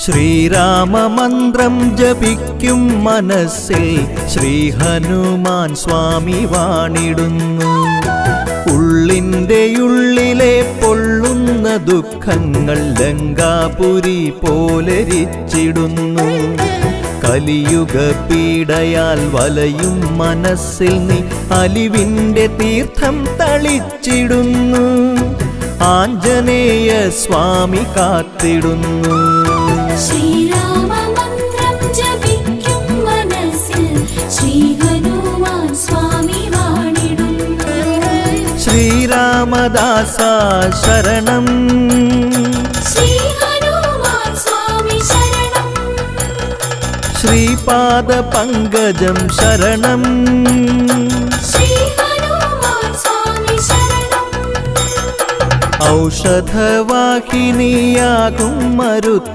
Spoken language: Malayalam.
ശ്രീരാമമന്ത്രം ജപിക്കും മനസ്സിൽ ശ്രീ ഹനുമാൻ സ്വാമി വാണിടുന്നു. ഉള്ളിൻ്റെ ഉള്ളിലെ പൊള്ളുന്ന ദുഃഖങ്ങൾ ലങ്കാപുരി പോലെരിച്ചിടുന്നു. കലിയുഗ പീഡയാൽ വലയും മനസ്സിൽ നീ അലിവിൻ്റെ തീർത്ഥം തളിച്ചിടുന്നു. ആഞ്ജനേയ സ്വാമി കാത്തിടുന്നു. ശ്രീരാമമന്ത്രം ജപിക്കും മനസ്സിൽ ശ്രീ ഹനുമാൻ സ്വാമി വാണിടുന്നു. ശ്രീരാമദാസ ശരണം, ശ്രീ ഹനുമാൻ സ്വാമി ശരണം. ശ്രീപാദ പങ്കജം ശരണം, ശ്രീ ഹനുമാൻ സ്വാമി ശരണം. ഔഷധവാഹിനിയാകും മരുത്ത്